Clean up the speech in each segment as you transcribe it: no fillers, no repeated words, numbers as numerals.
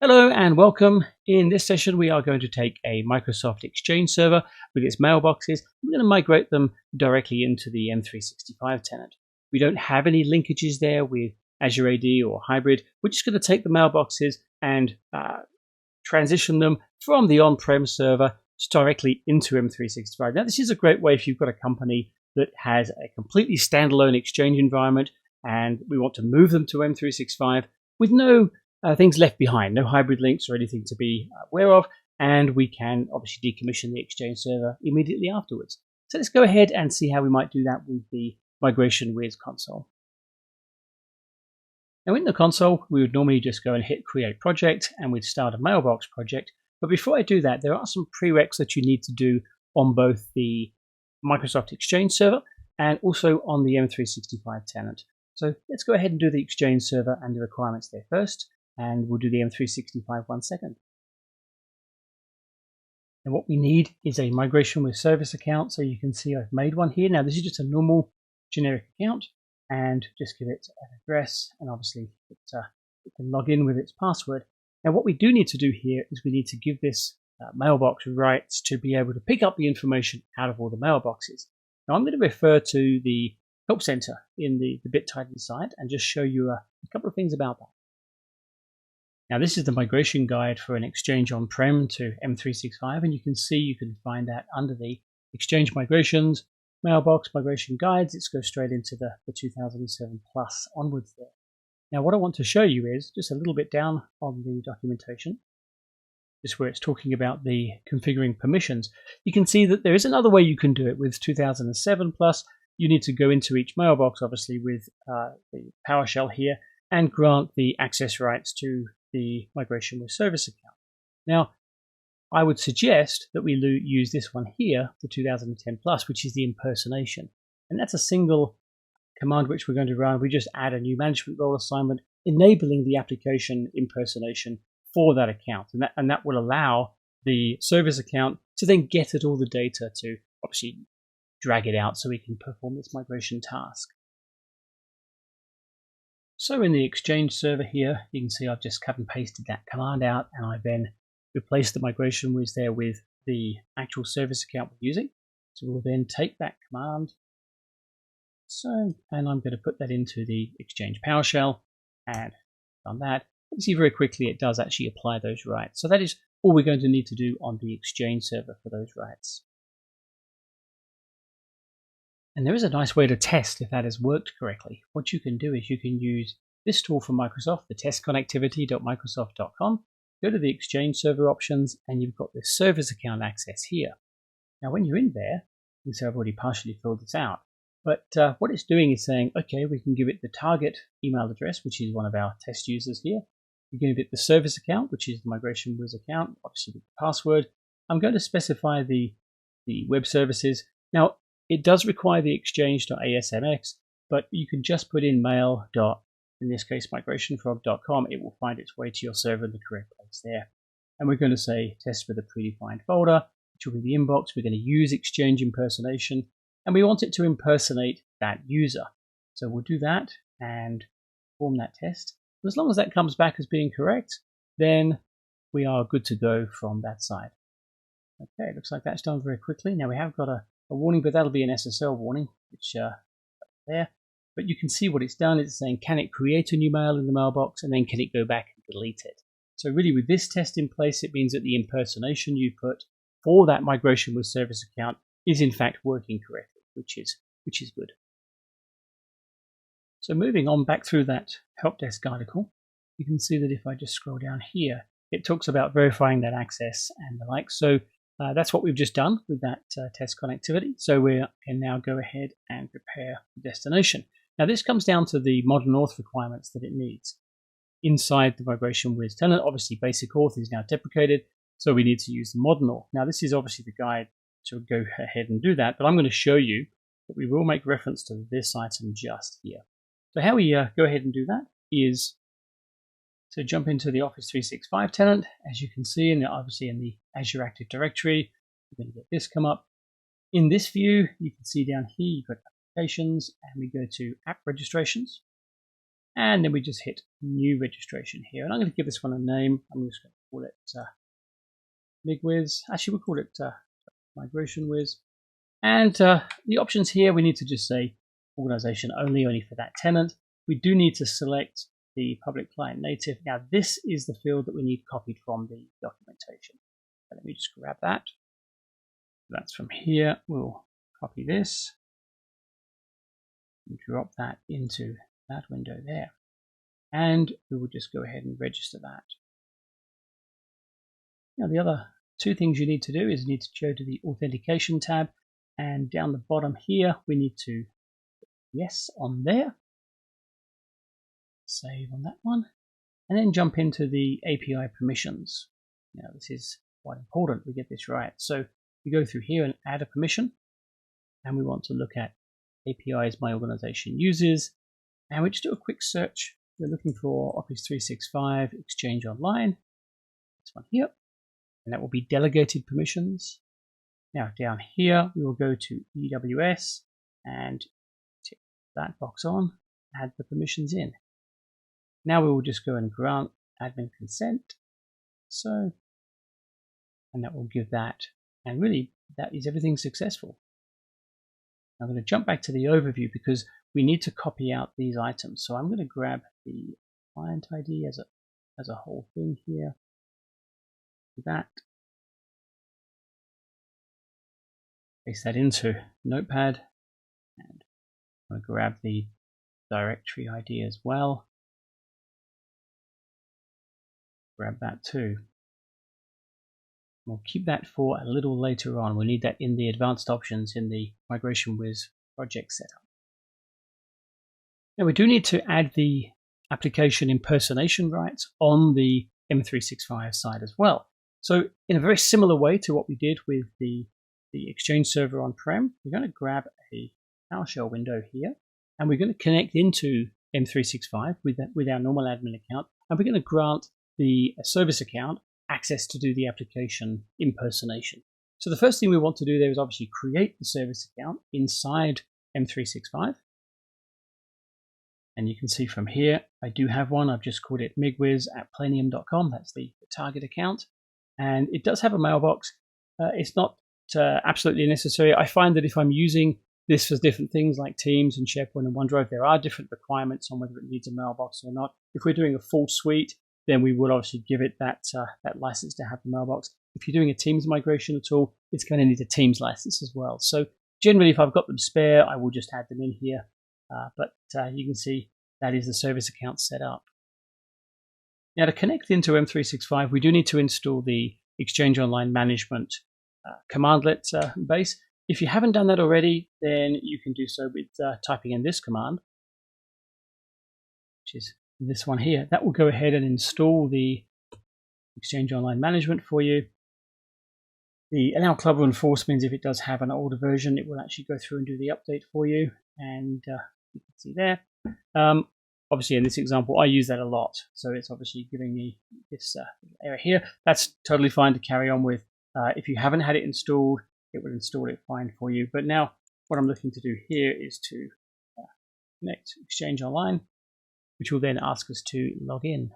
Hello and welcome. In this session, we are going to take a Microsoft Exchange server with its mailboxes. We're going to migrate them directly into the M365 tenant. We don't have any linkages there with Azure AD or Hybrid. We're just going to take the mailboxes and transition them from the on-prem server directly into M365. Now, this is a great way if you've got a company that has a completely standalone Exchange environment and we want to move them to M365 with no things left behind, no hybrid links or anything to be aware of, and we can obviously decommission the Exchange server immediately afterwards. So let's go ahead and see how we might do that with the MigrationWiz console. Now in the console, we would normally just go and hit Create Project, and we'd start a Mailbox project. But before I do that, there are some prereqs that you need to do on both the Microsoft Exchange server and also on the M365 tenant. So let's go ahead and do the Exchange server and the requirements there first. And we'll do the M365 one second. And what we need is a MigrationWiz service account. So you can see I've made one here. Now this is just a normal generic account, and just give it an address, and obviously it can log in with its password. Now what we do need to do here is we need to give this mailbox rights to be able to pick up the information out of all the mailboxes. Now I'm going to refer to the Help Center in the BitTitan site and just show you a couple of things about that. Now this is the migration guide for an Exchange on-prem to M365, and you can see you can find that under the Exchange Migrations, Mailbox Migration Guides. It goes straight into the 2007 plus onwards there. Now what I want to show you is just a little bit down on the documentation, just where it's talking about the configuring permissions. You can see that there is another way you can do it with 2007 plus. You need to go into each mailbox, obviously with the PowerShell here, and grant the access rights to the MigrationWiz service account. Now, I would suggest that we use this one here, the 2010 plus, which is the impersonation. And that's a single command which we're going to run. We just add a new management role assignment, enabling the application impersonation for that account. And that will allow the service account to then get at all the data to obviously drag it out so we can perform this migration task. So in the Exchange server here, you can see I've just cut and pasted that command out, and I then replaced the MigrationWiz there with the actual service account we're using. So we'll then take that command, and I'm going to put that into the Exchange PowerShell, and on that, you can see very quickly it does actually apply those rights. So that is all we're going to need to do on the Exchange server for those rights. And there is a nice way to test if that has worked correctly. What you can do is you can use this tool from Microsoft, the testconnectivity.microsoft.com. Go to the Exchange server options, and you've got this service account access here. Now, when you're in there, you can see I've already partially filled this out. But what it's doing is saying, okay, we can give it the target email address, which is one of our test users here. We can give it the service account, which is the MigrationWiz account, obviously with the password. I'm going to specify the web services. Now, it does require the exchange.asmx, but you can just put in mail. In this case, migrationfrog.com. It will find its way to your server in the correct place there. And we're going to say test for the predefined folder, which will be the inbox. We're going to use Exchange impersonation, and we want it to impersonate that user. So we'll do that and perform that test. And as long as that comes back as being correct, then we are good to go from that side. Okay, looks like that's done very quickly. Now we have got a warning, but that'll be an SSL warning, which there. But you can see what it's done. It's saying, can it create a new mail in the mailbox, and then can it go back and delete it? So really, with this test in place, it means that the impersonation you put for that MigrationWiz service account is in fact working correctly, which is good. So moving on back through that help desk article, you can see that if I just scroll down here, it talks about verifying that access and the like. So that's what we've just done with that test connectivity. So we can now go ahead and prepare the destination. Now this comes down to the modern auth requirements that it needs. Inside the MigrationWiz tenant, obviously basic auth is now deprecated, so we need to use the modern auth. Now this is obviously the guide to go ahead and do that, but I'm going to show you that we will make reference to this item just here. So how we go ahead and do that is to jump into the Office 365 tenant. As you can see, and obviously in the Azure Active Directory, we're going to get this come up. In this view, you can see down here, you've got applications, and we go to app registrations. And then we just hit new registration here. And I'm going to give this one a name. I'm just going to call it MigWiz. Actually, we'll call it MigrationWiz. And the options here, we need to just say organization only for that tenant. We do need to select the public client native. Now, this is the field that we need copied from the documentation. So let me just grab that. That's from here. We'll copy this and drop that into that window there. And we will just go ahead and register that. Now, the other two things you need to do is you need to go to the authentication tab, and down the bottom here, we need to put yes on there. Save on that one, and then jump into the API permissions. Now, this is quite important we get this right. So we go through here and add a permission, and we want to look at APIs my organization uses, and we just do a quick search. We're looking for Office 365 Exchange Online. This one here, and that will be delegated permissions. Now down here, we will go to EWS and tick that box on, add the permissions in. Now we will just go and grant admin consent. So, and that will give that, and really that is everything successful. I'm going to jump back to the overview because we need to copy out these items. So I'm going to grab the client ID as a whole thing here. Do that. Paste that into Notepad, and I'm going to grab the directory ID as well. Grab that too. We'll keep that for a little later on. We'll need that in the advanced options in the MigrationWiz project setup. Now we do need to add the application impersonation rights on the M365 side as well. So in a very similar way to what we did with the Exchange server on-prem, we're going to grab a PowerShell window here, and we're going to connect into M365 with our normal admin account, and we're going to grant the service account access to do the application impersonation. So the first thing we want to do there is obviously create the service account inside M365. And you can see from here, I do have one. I've just called it migwiz@planium.com. That's the target account. And it does have a mailbox. It's not absolutely necessary. I find that if I'm using this for different things like Teams and SharePoint and OneDrive, there are different requirements on whether it needs a mailbox or not. If we're doing a full suite, then we would obviously give it that license to have the mailbox. If you're doing a Teams migration at all, it's going to need a Teams license as well. So generally, if I've got them spare, I will just add them in here. But you can see that is the service account set up. Now to connect into M365, we do need to install the Exchange Online Management commandlet base. If you haven't done that already, then you can do so with typing in this command, which is this one here. That will go ahead and install the Exchange Online Management for you. The allow club run force means if it does have an older version, it will actually go through and do the update for you. And you can see there. Obviously, in this example, I use that a lot. So it's obviously giving me this error here. That's totally fine to carry on with. If you haven't had it installed, it will install it fine for you. But now what I'm looking to do here is to connect Exchange Online, which will then ask us to log in.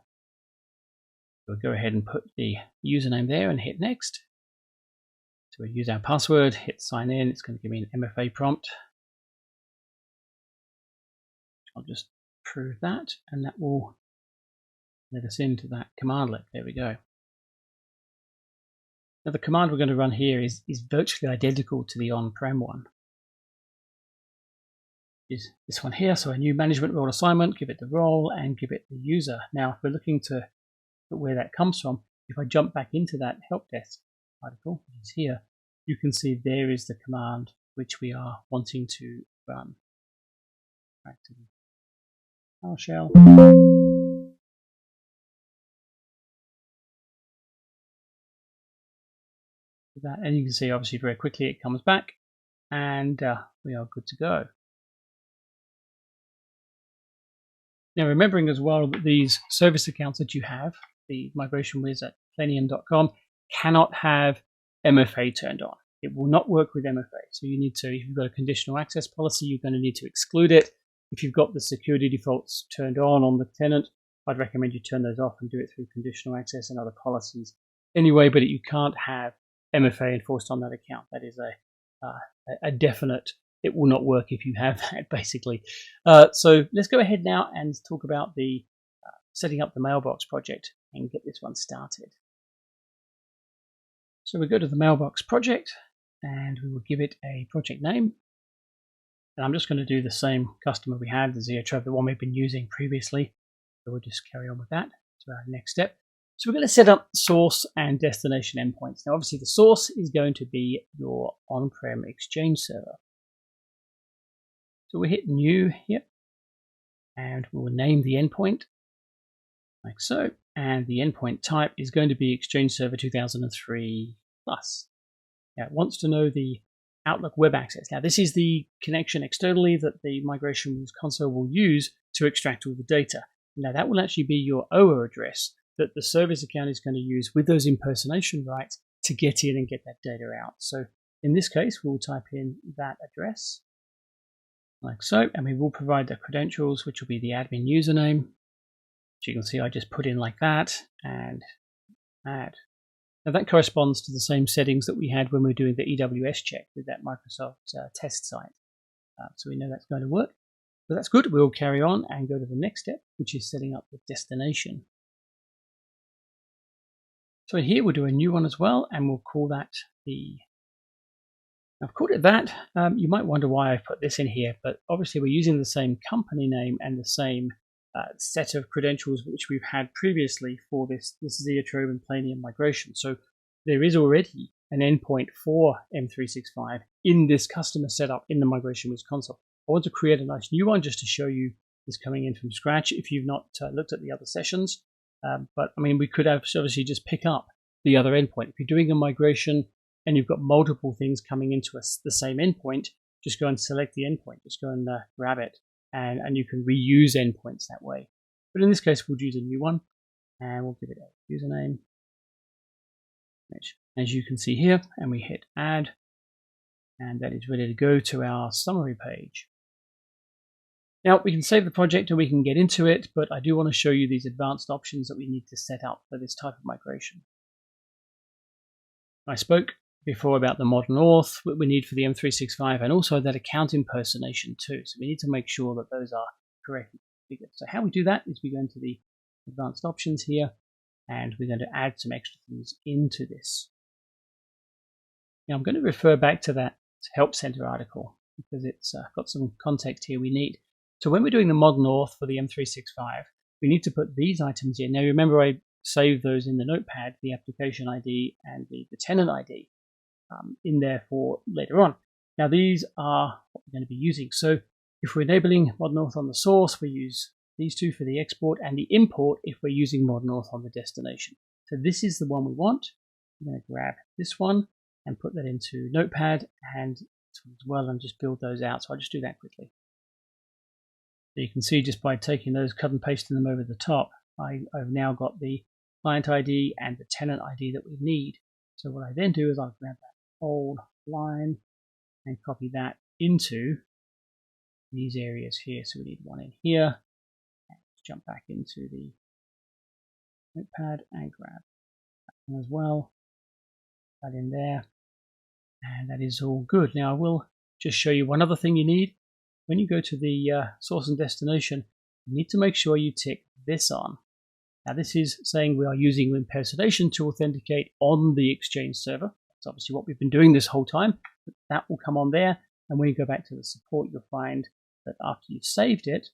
We'll go ahead and put the username there and hit next. So we'll use our password, hit sign in. It's going to give me an MFA prompt. I'll just prove that, and that will let us into that commandlet. There we go. Now the command we're going to run here is virtually identical to the on-prem one. Is this one here. So a new management role assignment, give it the role and give it the user. Now if we're looking to where that comes from, if I jump back into that help desk article, which is here, you can see there is the command which we are wanting to run. Back to the PowerShell. That, and you can see obviously very quickly it comes back, and we are good to go. Now remembering as well that these service accounts that you have, the MigrationWiz at planium.com, cannot have MFA turned on. It will not work with MFA. So you need to, if you've got a conditional access policy, you're going to need to exclude it. If you've got the security defaults turned on the tenant, I'd recommend you turn those off and do it through conditional access and other policies anyway, but you can't have MFA enforced on that account. That is a definite, it will not work if you have that, basically. So let's go ahead now and talk about the setting up the mailbox project and get this one started. So we go to the mailbox project and we will give it a project name. And I'm just going to do the same customer we had, the Zeotrove, the one we've been using previously. So we'll just carry on with that to our next step. So we're going to set up source and destination endpoints. Now, obviously, the source is going to be your on-prem Exchange server. So we hit New here, and we'll name the endpoint like so. And the endpoint type is going to be Exchange Server 2003 Plus. Now, it wants to know the Outlook web access. Now, this is the connection externally that the MigrationWiz console will use to extract all the data. Now, that will actually be your OA address that the service account is going to use with those impersonation rights to get in and get that data out. So in this case, we'll type in that address like so, and we will provide the credentials, which will be the admin username. As you can see, I just put in like that and add. Now that corresponds to the same settings that we had when we were doing the EWS check with that Microsoft test site. So we know that's going to work. So that's good. We'll carry on and go to the next step, which is setting up the destination. So here we'll do a new one as well, and we'll call that I've called it that. You might wonder why I've put this in here, but obviously we're using the same company name and the same set of credentials which we've had previously for this Zeotrove and Planium migration. So there is already an endpoint for M365 in this customer setup in the MigrationWiz console. I want to create a nice new one just to show you this coming in from scratch if you've not looked at the other sessions. But I mean, we could obviously just pick up the other endpoint. If you're doing a migration and you've got multiple things coming into the same endpoint, just go and select the endpoint. Just go and grab it, and you can reuse endpoints that way. But in this case, we'll use a new one, and we'll give it a username, which, as you can see here, and we hit add, and that is ready to go to our summary page. Now, we can save the project or we can get into it, but I do want to show you these advanced options that we need to set up for this type of migration. I spoke before about the modern auth, what we need for the M365, and also that account impersonation too. So we need to make sure that those are correctly configured. So how we do that is we go into the advanced options here, and we're going to add some extra things into this. Now I'm going to refer back to that Help Center article because it's got some context here we need. So when we're doing the modern auth for the M365, we need to put these items in. Now remember I saved those in the notepad, the application ID and the tenant ID in there for later on. Now these are what we're going to be using. So if we're enabling modern auth on the source, we use these two for the export and the import if we're using modern auth on the destination. So this is the one we want. I'm going to grab this one and put that into notepad and this one as well and just build those out. So I'll just do that quickly. So you can see just by taking those, cut and pasting them over the top, I've now got the client ID and the tenant ID that we need. So what I then do is I'll grab that whole line and copy that into these areas here. So we need one in here. Let's jump back into the notepad and grab that one as well. That in there. And that is all good. Now I will just show you one other thing you need. When you go to the source and destination, you need to make sure you tick this on. Now this is saying we are using impersonation to authenticate on the Exchange server. That's obviously what we've been doing this whole time. But that will come on there. And when you go back to the support, you'll find that after you've saved it,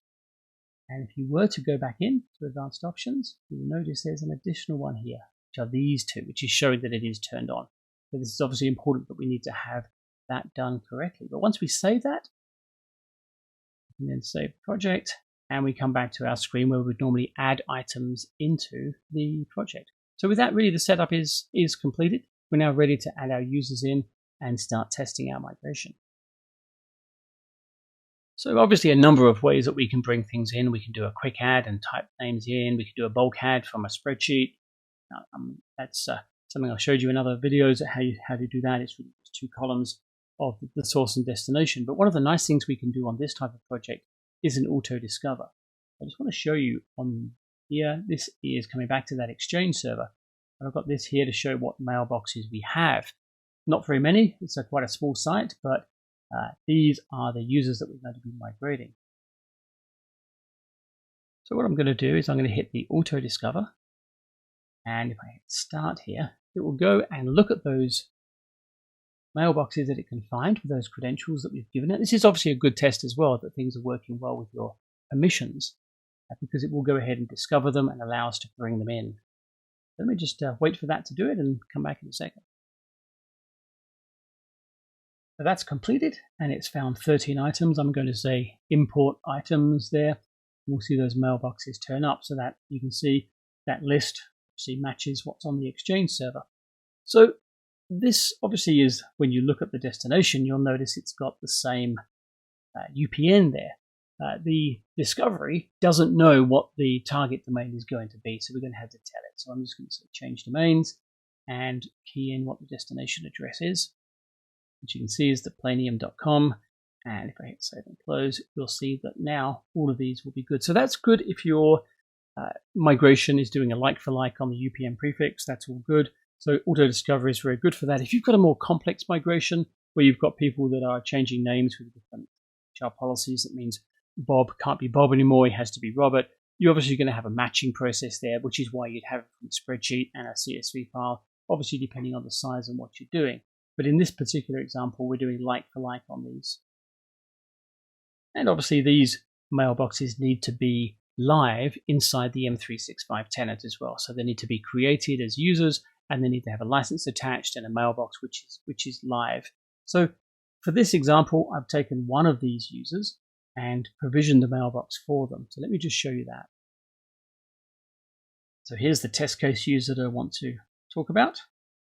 and if you were to go back in to advanced options, you'll notice there's an additional one here, which are these two, which is showing that it is turned on. So this is obviously important that we need to have that done correctly. But once we save that, and then save the project, and we come back to our screen where we'd normally add items into the project. So with that, really the setup is completed. We're now ready to add our users in and start testing our migration. So obviously a number of ways that we can bring things in. We can do a quick add and type names in. We can do a bulk add from a spreadsheet. That's something I showed you in other videos at how to do that. It's really just two columns of the source and destination. But one of the nice things we can do on this type of project isn't auto discover. I just want to show you on here, this is coming back to that Exchange server. And I've got this here to show what mailboxes we have. Not very many, it's quite a small site, but these are the users that we're going to be migrating. So what I'm going to do is I'm going to hit the auto discover, and if I hit start here, it will go and look at those mailboxes that it can find with those credentials that we've given it. This is obviously a good test as well, that things are working well with your permissions, because it will go ahead and discover them and allow us to bring them in. Let me just wait for that to do it and come back in a second. So that's completed, and it's found 13 items. I'm going to say import items there. We'll see those mailboxes turn up so that you can see that list obviously matches what's on the Exchange server. So this obviously is, when you look at the destination, you'll notice it's got the same UPN there. The discovery doesn't know what the target domain is going to be, so we're going to have to tell it. So I'm just going to say change domains and key in what the destination address is, which you can see is the planium.com. And if I hit save and close, you'll see that now all of these will be good. So that's good if your migration is doing a like for like on the UPN prefix. That's all good. So auto discovery is very good for that. If you've got a more complex migration where you've got people that are changing names with different HR policies, that means Bob can't be Bob anymore, he has to be Robert. You're obviously going to have a matching process there, which is why you'd have a spreadsheet and a CSV file, obviously depending on the size and what you're doing. But in this particular example, we're doing like for like on these. And obviously these mailboxes need to be live inside the M365 tenant as well. So they need to be created as users, and they need to have a license attached and a mailbox which is live. So for this example, I've taken one of these users and provisioned the mailbox for them. So let me just show you that. So here's the test case user that I want to talk about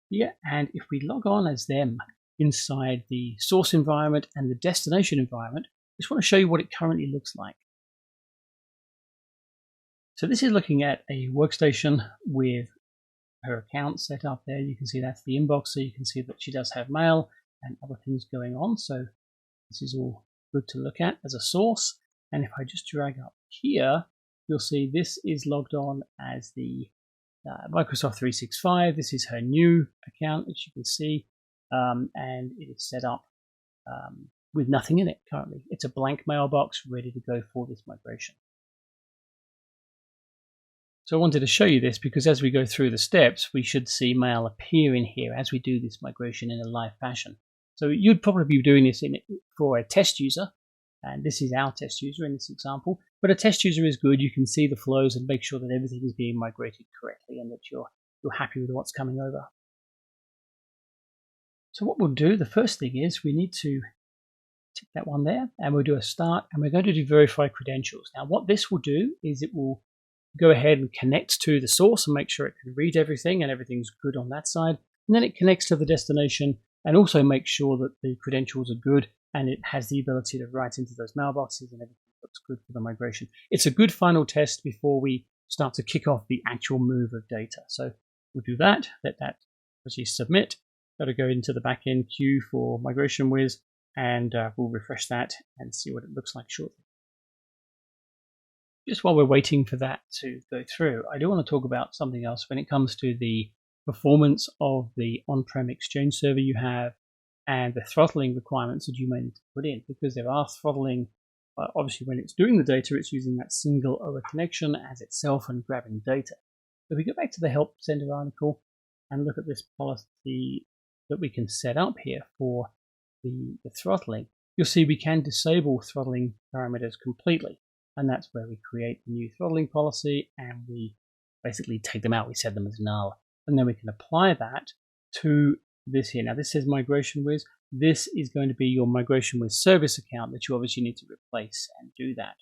here. And if we log on as them inside the source environment and the destination environment, I just want to show you what it currently looks like. So this is looking at a workstation with her account set up there. You can see that's the inbox, so you can see that she does have mail and other things going on. So this is all good to look at as a source. And if I just drag up here, you'll see this is logged on as the Microsoft 365. This is her new account, as you can see, and it is set up with nothing in it currently. It's a blank mailbox ready to go for this migration. So I wanted to show you this because as we go through the steps, we should see mail appear in here as we do this migration in a live fashion. So you'd probably be doing this for a test user, and this is our test user in this example. But a test user is good. You can see the flows and make sure that everything is being migrated correctly and that you're happy with what's coming over. So what we'll do, the first thing is we need to tick that one there, and we'll do a start, and we're going to do verify credentials. Now what this will do is it will go ahead and connect to the source and make sure it can read everything and everything's good on that side. And then it connects to the destination and also makes sure that the credentials are good and it has the ability to write into those mailboxes and everything looks good for the migration. It's a good final test before we start to kick off the actual move of data. So we'll do that, let that actually submit. Got to go into the backend queue for MigrationWiz, and we'll refresh that and see what it looks like shortly. Just while we're waiting for that to go through, I do want to talk about something else when it comes to the performance of the on-prem Exchange server you have and the throttling requirements that you may need to put in, because there are throttling. Obviously, when it's doing the data, it's using that single OA connection as itself and grabbing data. So if we go back to the Help Center article and look at this policy that we can set up here for the throttling, you'll see we can disable throttling parameters completely. And that's where we create the new throttling policy and we basically take them out. We set them as null. And then we can apply that to this here. Now this says MigrationWiz. This is going to be your MigrationWiz service account that you obviously need to replace and do that.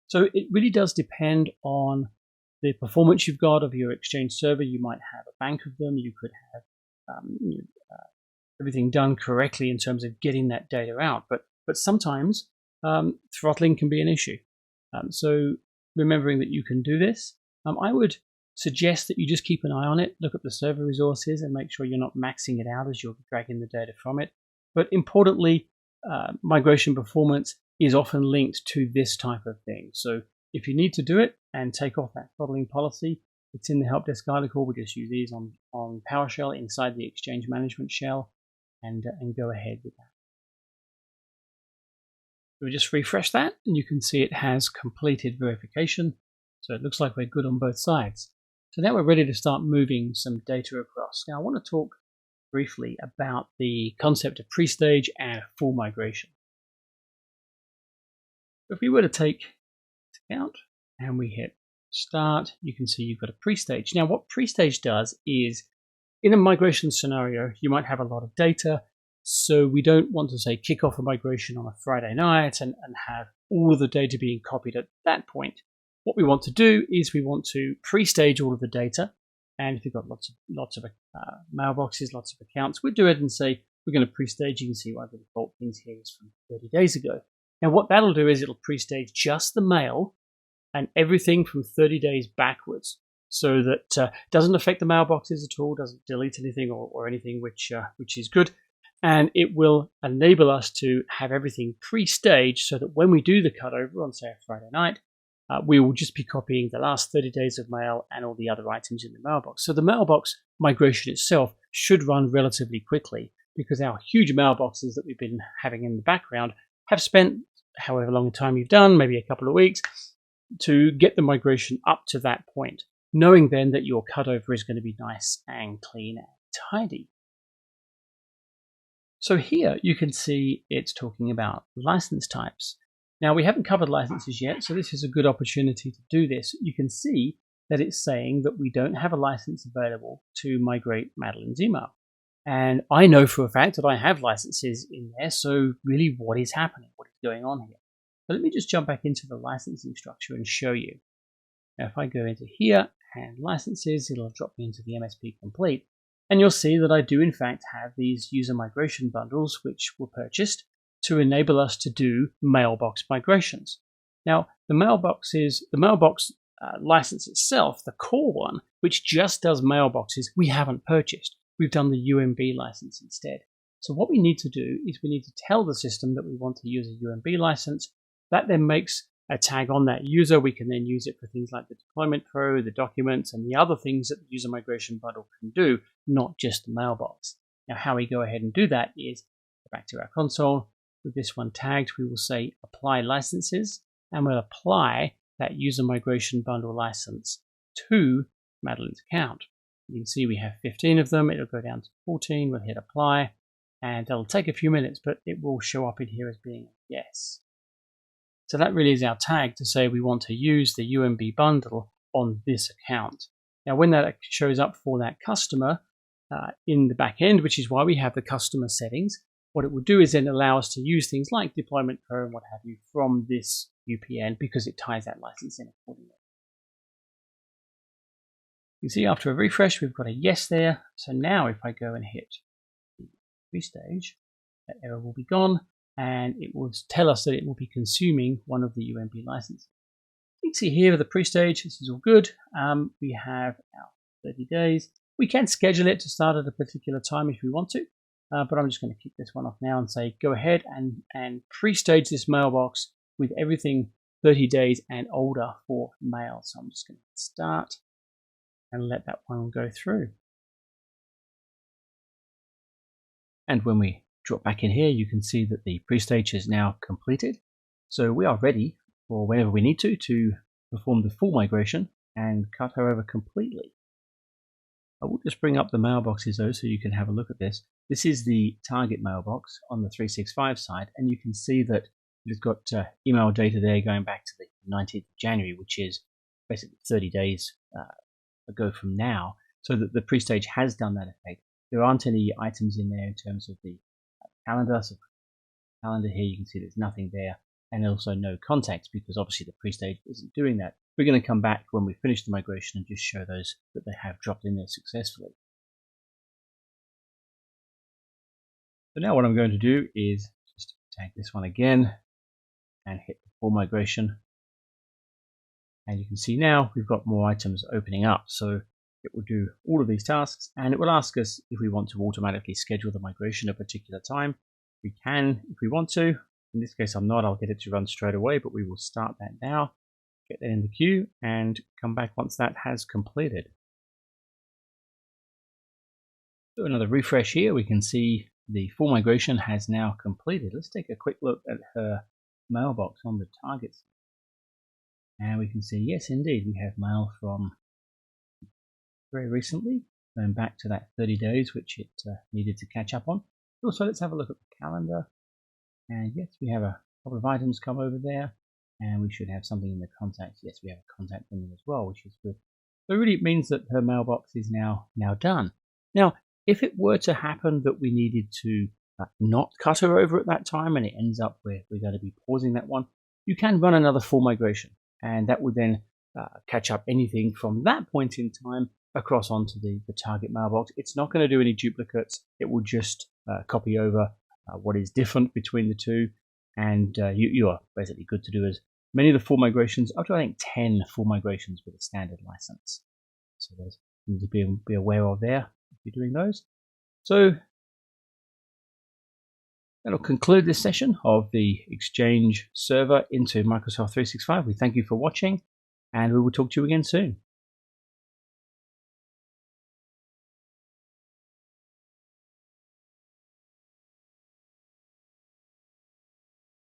So it really does depend on the performance you've got of your Exchange server. You might have a bank of them. You could have everything done correctly in terms of getting that data out. But sometimes throttling can be an issue. So remembering that you can do this, I would suggest that you just keep an eye on it, look at the server resources and make sure you're not maxing it out as you're dragging the data from it. But importantly, migration performance is often linked to this type of thing. So if you need to do it and take off that throttling policy, it's in the help desk article. We just use these on PowerShell inside the Exchange management shell and go ahead with that. So we just refresh that and you can see it has completed verification. So it looks like we're good on both sides. So now we're ready to start moving some data across. Now I want to talk briefly about the concept of pre-stage and full migration. If we were to take account and we hit start, you can see you've got a pre-stage. Now what pre-stage does is, in a migration scenario, you might have a lot of data, so we don't want to say kick off a migration on a Friday night and have all of the data being copied at that point. What we want to do is we want to pre-stage all of the data, and if you've got lots of mailboxes, lots of accounts, we'll do it and say we're going to pre-stage. You can see one of the default things here is from 30 days ago. Now what that'll do is it'll pre-stage just the mail and everything from 30 days backwards, so that doesn't affect the mailboxes at all, doesn't delete anything or anything, which is good. And it will enable us to have everything pre-staged so that when we do the cutover on, say, a Friday night, we will just be copying the last 30 days of mail and all the other items in the mailbox. So the mailbox migration itself should run relatively quickly, because our huge mailboxes that we've been having in the background have spent however long a time you've done, maybe a couple of weeks, to get the migration up to that point, knowing then that your cutover is going to be nice and clean and tidy. So here you can see it's talking about license types. Now we haven't covered licenses yet, so this is a good opportunity to do this. You can see that it's saying that we don't have a license available to migrate Madeline's email. And I know for a fact that I have licenses in there, so really what is happening? What is going on here? So let me just jump back into the licensing structure and show you. Now if I go into here and licenses, it'll drop me into the MSP complete. And you'll see that I do in fact have these user migration bundles which were purchased to enable us to do mailbox migrations. Now the mailbox license itself, the core one, which just does mailboxes, we haven't purchased. We've done the UMB license instead. So what we need to do is we need to tell the system that we want to use a UMB license. That then makes a tag on that user. We can then use it for things like the deployment pro, the documents, and the other things that the user migration bundle can do, not just the mailbox. Now how we go ahead and do that is go back to our console. With this one tagged, we will say apply licenses, and we'll apply that user migration bundle license to Madeline's account. You can see we have 15 of them. It'll go down to 14. We'll hit apply, and it'll take a few minutes, but it will show up in here as being a yes. So that really is our tag to say we want to use the UMB bundle on this account. Now when that shows up for that customer in the back end, which is why we have the customer settings, what it will do is then allow us to use things like deployment pro and what have you from this UPN, because it ties that license in accordingly. You can see after a refresh, we've got a yes there. So now if I go and hit the pre-stage, that error will be gone, and it will tell us that it will be consuming one of the UMB licenses. You can see here the pre-stage, this is all good. We have our 30 days. We can schedule it to start at a particular time if we want to, but I'm just going to kick this one off now and say go ahead and pre-stage this mailbox with everything 30 days and older for mail. So I'm just going to start and let that one go through. And when we drop back in here, you can see that the pre-stage is now completed. So we are ready for whenever we need to perform the full migration and cut her over completely. I will just bring up the mailboxes though, so you can have a look at this. This is the target mailbox on the 365 side, and you can see that it's got email data there going back to the 19th of January, which is basically 30 days ago from now, so that the pre-stage has done that effect. There aren't any items in there in terms of the calendar. So calendar here, you can see there's nothing there, and also no contacts, because obviously the pre-stage isn't doing that. We're going to come back when we finish the migration and just show those that they have dropped in there successfully. So now what I'm going to do is just tag this one again and hit the full migration. And you can see now we've got more items opening up. So it will do all of these tasks, and it will ask us if we want to automatically schedule the migration at a particular time. We can if we want to. In this case, I'm not. I'll get it to run straight away, but we will start that now. Get that in the queue and come back once that has completed. Do another refresh here. We can see the full migration has now completed. Let's take a quick look at her mailbox on the targets. And we can see, yes, indeed, we have mail from very recently, going back to that 30 days, which it needed to catch up on. Also, let's have a look at the calendar. And yes, we have a couple of items come over there. And we should have something in the contacts. Yes, we have a contact in there as well, which is good. So really it means that her mailbox is now done. Now, if it were to happen that we needed to not cut her over at that time and it ends up where we're going to be pausing that one, you can run another full migration. And that would then catch up anything from that point in time across onto the target mailbox. It's not going to do any duplicates. It will just copy over what is different between the two. And you are basically good to do as many of the full migrations, up to I think 10 full migrations with a standard license. So there's something to be aware of there if you're doing those. So that'll conclude this session of the Exchange server into Microsoft 365. We thank you for watching, and we will talk to you again soon.